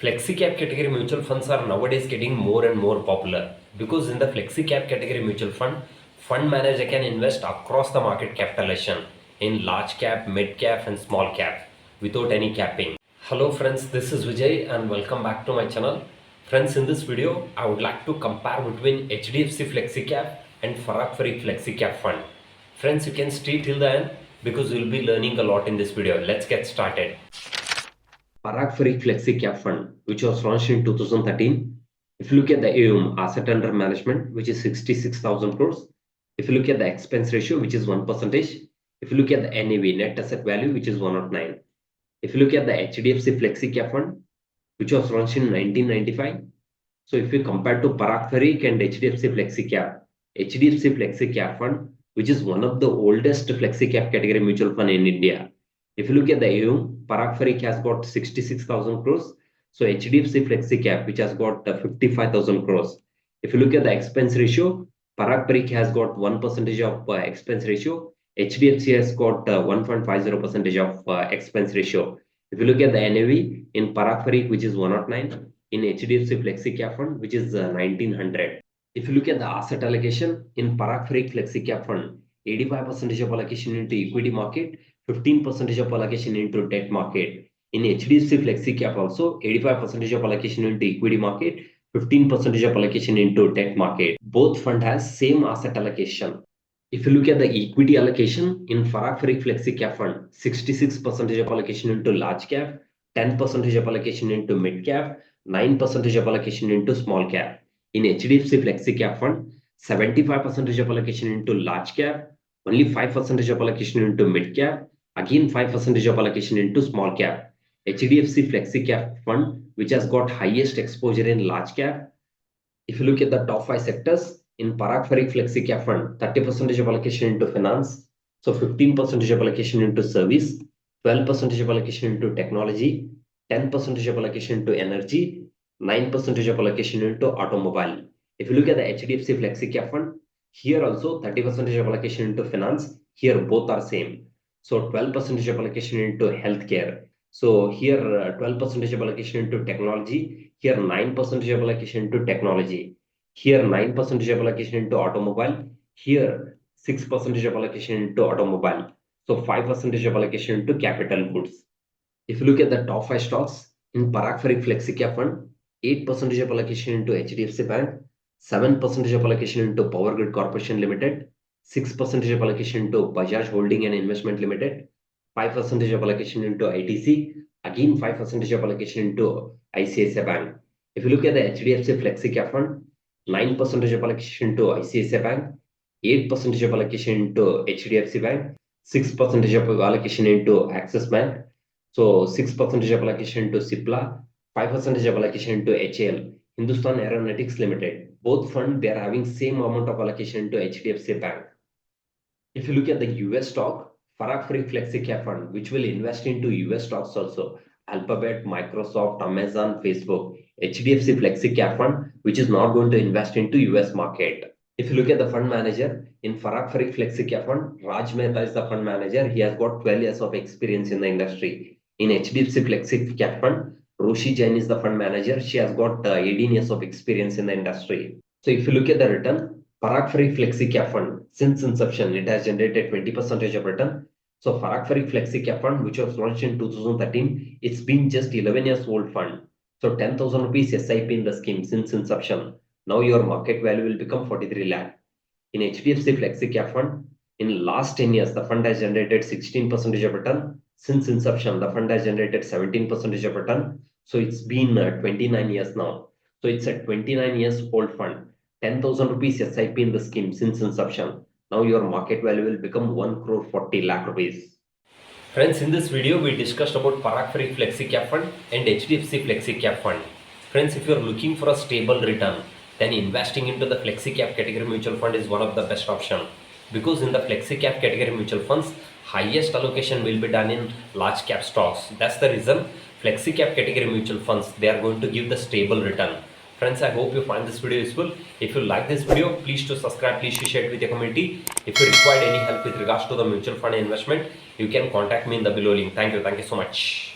Flexi cap category mutual funds are nowadays getting more and more popular because in the flexi cap category mutual fund manager can invest across the market capitalization in large cap, mid cap and small cap without any capping. Hello friends, this is Vijay and welcome back to my channel. Friends, in this video, I would like to compare between HDFC flexi cap and Parag flexi cap fund. Friends, you can stay till the end because you'll be learning a lot in this video. Let's get started. Parag Flexi Cap Fund, which was launched in 2013. If you look at the AUM, asset under management, which is 66,000 crores. If you look at the expense ratio, which is 1%. If you look at the NAV, net asset value, which is 109. If you look at the HDFC Flexi Cap Fund, which was launched in 1995. So if you compare to Parag and HDFC Flexi Cap, HDFC Flexi Cap Fund, which is one of the oldest Flexi Cap category mutual fund in India. If you look at the AUM, Parag has got 66,000 crores. So HDFC Flexi Cap, which has got 55,000 crores. If you look at the expense ratio, Parag has got 1% of expense ratio. HDFC has got 1.50% of expense ratio. If you look at the NAV in Parag which is 109, in HDFC Flexi Cap Fund, which is 1900. If you look at the asset allocation in Parag Flexi Cap Fund, 85% of allocation into equity market, 15% of allocation into debt market. In HDFC Flexi Cap also, 85% of allocation into equity market, 15% of allocation into debt market. Both fund has same asset allocation. If you look at the equity allocation in Parag Flexi Cap Fund, 66% of allocation into large cap, 10% of allocation into mid cap, 9% of allocation into small cap. In HDFC Flexi Cap Fund, 75% of allocation into large cap, only 5% of allocation into mid cap, again 5% of allocation into small cap. HDFC Flexi Cap Fund, which has got highest exposure in large cap. If you look at the top 5 sectors, in Parag Flexi Cap Fund, 30% of allocation into finance, so 15% of allocation into service, 12% of allocation into technology, 10% of allocation into energy, 9% of allocation into automobile. If you look at the HDFC Flexi Cap Fund, here also 30% of allocation into finance, here both are same. So 12% of allocation into healthcare. So here 12% of allocation into technology, here 9% of allocation into technology. Here 9% of allocation into automobile, here 6% of allocation into automobile. So 5% of allocation into capital goods. If you look at the top 5 stocks in Parag Flexi Cap Fund, 8% of allocation into HDFC Bank, 7% of allocation into Power Grid Corporation Limited, 6% of allocation into Bajaj Holding and Investment Limited, 5% of allocation into ITC, again 5% of allocation into ICICI Bank. If you look at the HDFC Flexi Cap Fund, 9% of allocation to ICICI Bank, 8% of allocation into HDFC Bank, 6% of allocation into Axis Bank, so 6% of allocation into Cipla, 5% of allocation into HAL, Hindustan Aeronautics Limited. Both funds, they are having same amount of allocation to HDFC Bank. If you look at the US stock, Parag Flexi Cap Fund, which will invest into US stocks also, Alphabet, Microsoft, Amazon, Facebook. HDFC Flexi Cap Fund, which is not going to invest into US market. If you look at the fund manager in Parag Flexi Cap Fund, Raj Mehta is the fund manager. He has got 12 years of experience in the industry. In HDFC Flexi Cap Fund, Roshi Jain is the fund manager. She has got 18 years of experience in the industry. So if you look at the return, Parag Flexi Cap Fund, since inception, it has generated 20% of return. So Parag Flexi Cap Fund, which was launched in 2013, it's been just 11 years old fund. So 10,000 rupees SIP in the scheme since inception. Now your market value will become 43 lakh. In HDFC Flexi Cap Fund, in last 10 years, the fund has generated 16% of return. Since inception, the fund has generated 17% of return. So it's been 29 years now. So it's a 29 years old fund. 10,000 rupees SIP in the scheme since inception. Now your market value will become 1 crore 40 lakh rupees. Friends, in this video, we discussed about Parag Flexi Cap Fund and HDFC Flexi Cap Fund. Friends, if you are looking for a stable return, then investing into the Flexi Cap category mutual fund is one of the best option. Because in the Flexi Cap category mutual funds, highest allocation will be done in large cap stocks. That's the reason Flexi Cap category mutual funds, they are going to give the stable return. Friends, I hope you find this video useful. If you like this video, please to subscribe, please to share it with your community. If you require any help with regards to the mutual fund investment, you can contact me in the below link. Thank you so much.